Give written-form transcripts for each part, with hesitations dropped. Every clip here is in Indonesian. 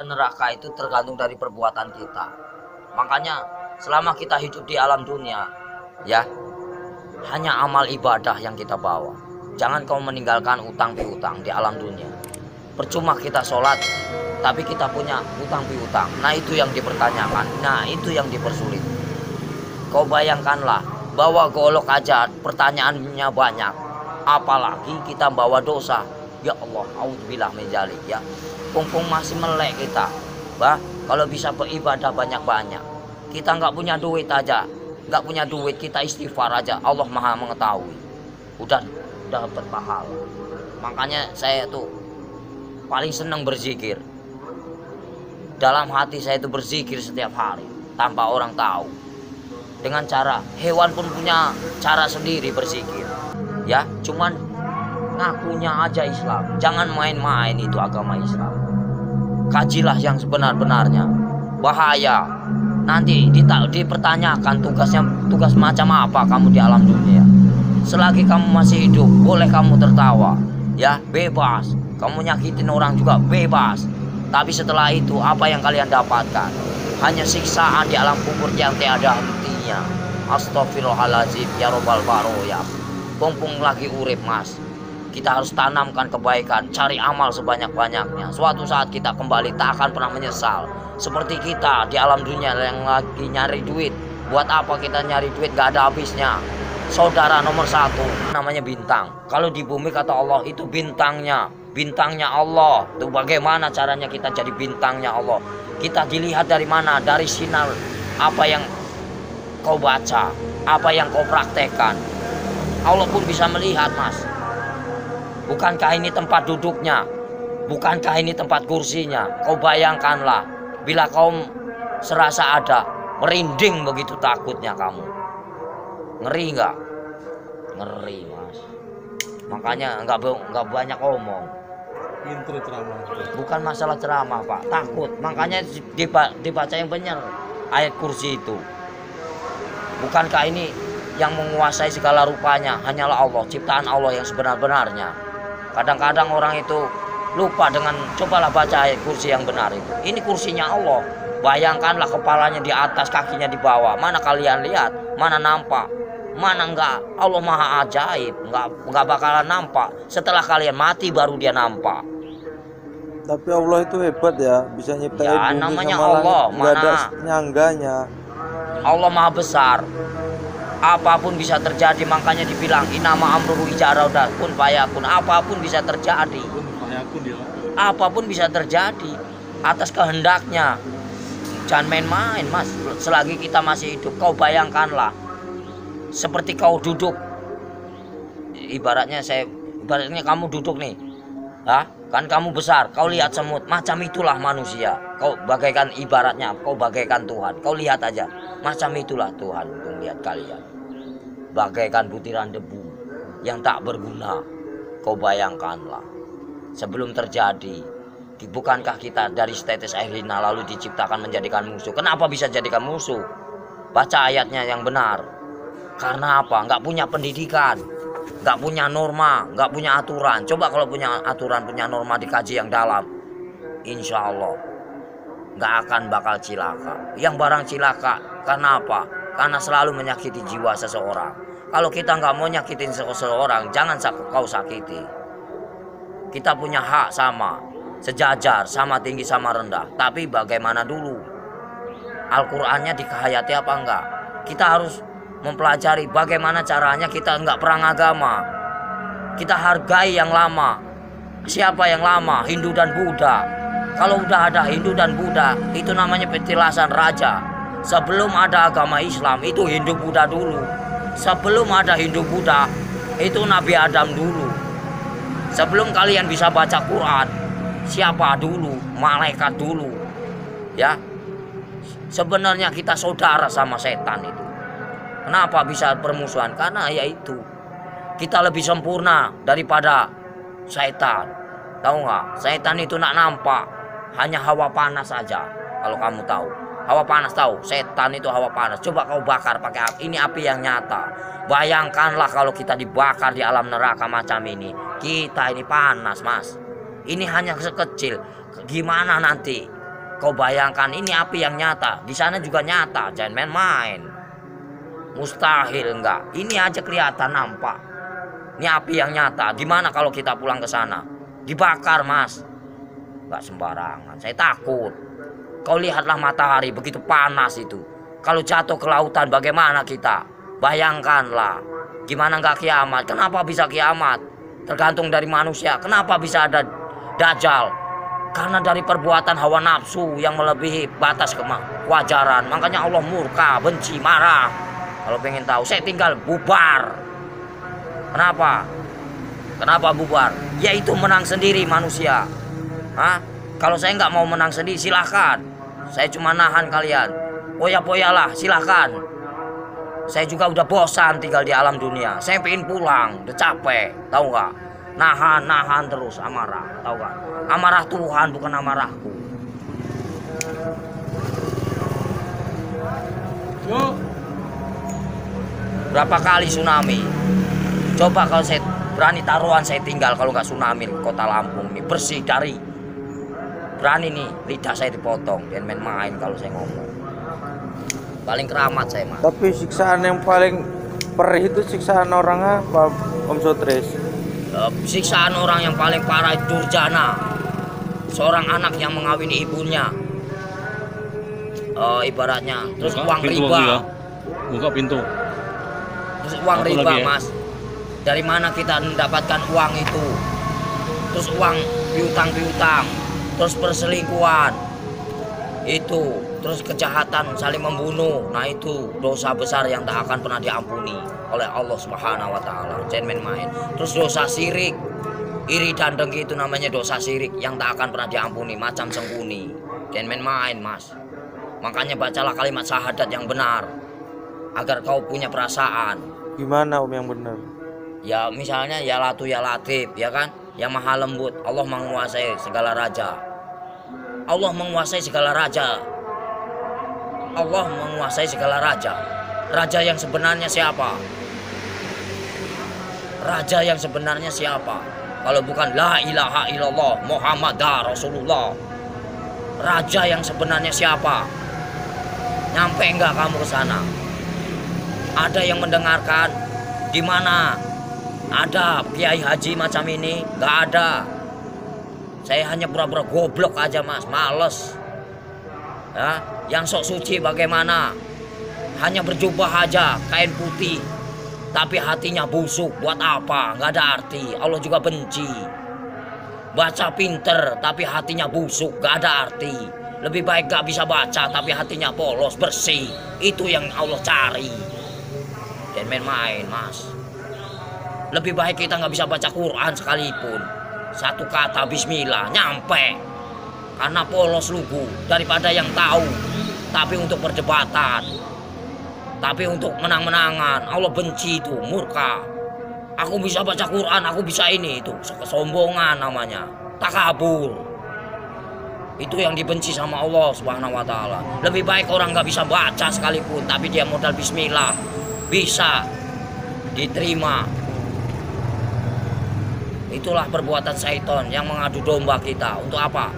Neraka itu tergantung dari perbuatan kita. Makanya selama kita hidup di alam dunia, ya, hanya amal ibadah yang kita bawa. Jangan kau meninggalkan utang piutang di alam dunia. Percuma kita sholat, tapi kita punya utang piutang. Nah itu yang dipertanyakan, nah itu yang dipersulit. Kau bayangkanlah, bawa golok aja pertanyaannya banyak. Apalagi kita bawa dosa. Ya Allah, auzubillah min dzalik ya. Pungpung masih melek kita. Kalau bisa beribadah banyak-banyak. Kita nggak punya duit aja, nggak punya duit kita istighfar aja. Allah Maha mengetahui. Udah dapat pahala. Makanya saya tuh paling senang berzikir. Dalam hati saya itu berzikir setiap hari tanpa orang tahu. Dengan cara hewan pun punya cara sendiri berzikir. Ya, cuman ngakunya aja Islam. Jangan main-main itu agama Islam. Kajilah yang sebenar-benarnya. Bahaya. Nanti dipertanyakan tugas macam apa kamu di alam dunia. Selagi kamu masih hidup, boleh kamu tertawa. Ya, bebas. Kamu nyakitin orang juga bebas. Tapi setelah itu apa yang kalian dapatkan? Hanya siksaan di alam kubur yang tiada hentinya. Astagfirullahaladzim ya robbal baroya. Pungpung lagi urip mas. Kita harus tanamkan kebaikan, cari amal sebanyak-banyaknya. Suatu saat kita kembali tak akan pernah menyesal. Seperti kita di alam dunia yang lagi nyari duit. Buat apa kita nyari duit gak ada habisnya. Saudara nomor satu namanya bintang. Kalau di bumi kata Allah itu bintangnya. Bintangnya Allah. Itu bagaimana caranya kita jadi bintangnya Allah. Kita dilihat dari mana? Dari sinar apa yang kau baca, apa yang kau praktekkan. Allah pun bisa melihat mas. Bukankah ini tempat duduknya? Bukankah ini tempat kursinya? Kau bayangkanlah, bila kau serasa ada, merinding begitu takutnya kamu. Ngeri nggak? Ngeri mas. Makanya nggak banyak omong. Bukan masalah ceramah pak, takut. Makanya dibaca yang benar ayat kursi itu. Bukankah ini yang menguasai segala rupanya hanyalah Allah, ciptaan Allah yang sebenar-benarnya. Kadang-kadang orang itu lupa dengan cobalah baca ayat kursi yang benar itu. Ini kursinya Allah. Bayangkanlah kepalanya di atas, kakinya di bawah. Mana kalian lihat? Mana nampak? Mana enggak? Allah Maha ajaib. Enggak bakalan nampak. Setelah kalian mati baru dia nampak. Tapi Allah itu hebat ya, bisa nyiptain ya, bumi namanya sama Allah, langit, nggak ada nyangganya. Allah Maha besar. Apapun bisa terjadi, makanya dibilang inama amruhu iza arada kun fayakun. Apapun bisa terjadi. Apapun bisa terjadi atas kehendaknya. Jangan main-main mas. Selagi kita masih hidup, kau bayangkanlah seperti kau duduk. Ibaratnya kamu duduk nih. Kan kamu besar, kau lihat semut, macam itulah manusia. Kau bagaikan ibaratnya, kau bagaikan Tuhan. Kau lihat aja, macam itulah Tuhan untuk lihat kalian. Bagaikan butiran debu yang tak berguna. Kau bayangkanlah, sebelum terjadi, bukankah kita dari setetes air hina lalu diciptakan menjadikan musuh? Kenapa bisa jadikan musuh? Baca ayatnya yang benar. Karena apa? Nggak punya pendidikan, nggak punya norma, nggak punya aturan. Coba kalau punya aturan, punya norma, dikaji yang dalam, insya Allah nggak akan bakal cilaka. Yang barang cilaka karena apa? Karena selalu menyakiti jiwa seseorang. Kalau kita nggak mau nyakitin seseorang, jangan kau sakiti. Kita punya hak sama, sejajar, sama tinggi, sama rendah. Tapi bagaimana dulu? Al-Qur'annya dikehayati apa enggak? Kita harus mempelajari bagaimana caranya kita enggak perang agama. Kita hargai yang lama. Siapa yang lama? Hindu dan Buddha. Kalau udah ada Hindu dan Buddha, itu namanya petilasan raja. Sebelum ada agama Islam, itu Hindu Buddha dulu. Sebelum ada Hindu Buddha, itu Nabi Adam dulu. Sebelum kalian bisa baca Quran, siapa dulu? Malaikat dulu. Ya. Sebenarnya kita saudara sama setan itu. Kenapa bisa permusuhan? Karena yaitu kita lebih sempurna daripada setan. Tahu nggak? Setan itu nak nampak, hanya hawa panas saja. Kalau kamu tahu, hawa panas tahu. Setan itu hawa panas. Coba kau bakar pakai api. Ini api yang nyata. Bayangkanlah kalau kita dibakar di alam neraka macam ini. Kita ini panas mas. Ini hanya sekecil. Gimana nanti Kau bayangkan ini api yang nyata, di sana juga nyata, jangan main-main. Mustahil enggak. Ini aja kelihatan nampak. Ini api yang nyata. Gimana kalau kita pulang ke sana? Dibakar, Mas. Enggak sembarangan. Saya takut. Kau lihatlah matahari begitu panas itu. Kalau jatuh ke lautan bagaimana kita? Bayangkanlah. Gimana enggak kiamat? Kenapa bisa kiamat? Tergantung dari manusia. Kenapa bisa ada dajjal? Karena dari perbuatan hawa nafsu yang melebihi batas kewajaran. Makanya Allah murka, benci, marah. Kalau pengen tahu, saya tinggal bubar. Kenapa? Kenapa bubar? Yaitu menang sendiri manusia. Hah? Kalau saya nggak mau menang sendiri, silahkan. Saya cuma nahan kalian. Poya-poyalah, silahkan. Saya juga udah bosan tinggal di alam dunia. Saya pengen pulang, udah capek. Tahu nggak? Nahan terus amarah, tahu gak? Amarah Tuhan bukan amarahku. Berapa kali tsunami? Coba kalau saya berani taruhan saya tinggal kalau nggak tsunami kota Lampung nih bersih dari. Berani nih lidah saya dipotong dan main-main kalau saya ngomong. Paling keramat saya Mas. Tapi siksaan yang paling perih itu siksaan orang apa, Om Sotris? Siksaan orang yang paling parah itu durjana. Seorang anak yang mengawini ibunya, ibaratnya. Terus buka uang pintu riba ya. Buka pintu. Terus uang Apa riba lagi ya? Mas. Dari mana kita mendapatkan uang itu? Terus uang piutang, terus perselingkuhan itu, terus kejahatan saling membunuh. Nah itu dosa besar yang tak akan pernah diampuni oleh Allah Subhanahu wa taala. Jangan main-main. Terus dosa syirik, iri dan dengki itu namanya dosa syirik yang tak akan pernah diampuni, macam sembunyi. Jangan main-main, Mas. Makanya bacalah kalimat syahadat yang benar agar kau punya perasaan. Gimana Om yang benar? Ya misalnya ya Latu ya Latif, ya kan? Yang maha lembut. Allah menguasai segala raja. Allah menguasai segala raja. Allah menguasai segala raja. Raja yang sebenarnya siapa? Raja yang sebenarnya siapa? Kalau bukan la ilaha illallah Muhammadar Rasulullah. Raja yang sebenarnya siapa? Nyampe enggak kamu ke sana? Ada yang mendengarkan? Di mana ada kiai haji macam ini? Enggak ada. Saya hanya pura-pura goblok aja Mas, males. Ya, yang sok suci bagaimana? Hanya berjubah aja, kain putih. Tapi hatinya busuk, buat apa? Nggak ada arti, Allah juga benci. Baca pinter, tapi hatinya busuk, nggak ada arti. Lebih baik nggak bisa baca, tapi hatinya polos, bersih. Itu yang Allah cari. Jangan main-main, Mas. Lebih baik kita nggak bisa baca Quran sekalipun. Satu kata Bismillah, nyampe. Karena polos lugu, daripada yang tahu. Tapi untuk perdebatan. Tapi untuk menang-menangan, Allah benci itu, murka. Aku bisa baca Quran, aku bisa ini, itu kesombongan namanya, takabur. Itu yang dibenci sama Allah Subhanahu wa taala. Lebih baik orang nggak bisa baca sekalipun, tapi dia modal bismillah, bisa diterima. Itulah perbuatan syaitan yang mengadu domba kita. Untuk apa?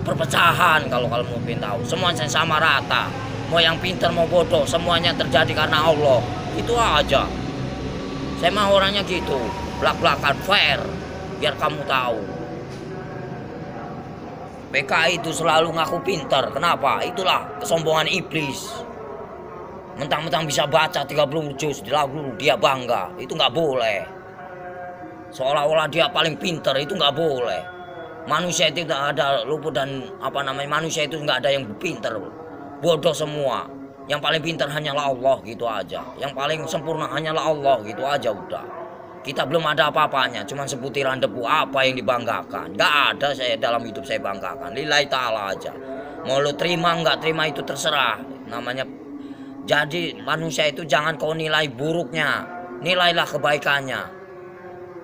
Perpecahan kalau mau pengen tahu. Semuanya sama rata. Mau yang pintar mau bodoh, semuanya terjadi karena Allah. Itu aja. Saya mah orangnya gitu, belak-belakan, fair, biar kamu tahu. PKI itu selalu ngaku pintar. Kenapa? Itulah kesombongan iblis. Mentang-mentang bisa baca 30 juz, lalu dia bangga. Itu nggak boleh. Seolah-olah dia paling pintar, itu nggak boleh. Manusia itu tidak ada luput dan manusia itu nggak ada yang pintar. Bodoh semua. Yang paling pintar hanyalah Allah, gitu aja. Yang paling sempurna hanyalah Allah, gitu aja udah. Kita belum ada apa-apanya, cuman sebutiran debu. Apa yang dibanggakan? Nggak ada saya dalam hidup saya banggakan. Lillahi ta'ala aja. Mau lo terima nggak terima itu terserah. Namanya. Jadi manusia itu jangan kau nilai buruknya. Nilailah kebaikannya.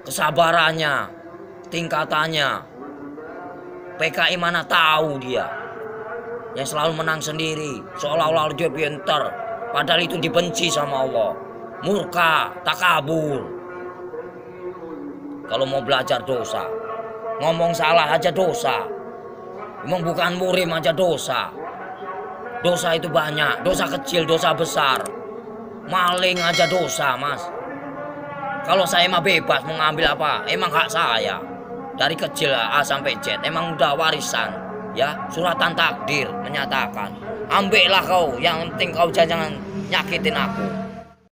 Kesabarannya. Tingkatannya. PKI mana tahu dia. Yang selalu menang sendiri, seolah-olah dia pintar, padahal itu dibenci sama Allah. Murka, takabur. Kalau mau belajar dosa, ngomong salah aja dosa. Emang bukan murim aja dosa. Dosa itu banyak, dosa kecil, dosa besar. Maling aja dosa, Mas. Kalau saya mah bebas mau ngambil apa, emang hak saya. Dari kecil A sampai Z, emang udah warisan. Ya, suratan takdir menyatakan. Ambillah kau, yang penting kau jangan nyakitin aku.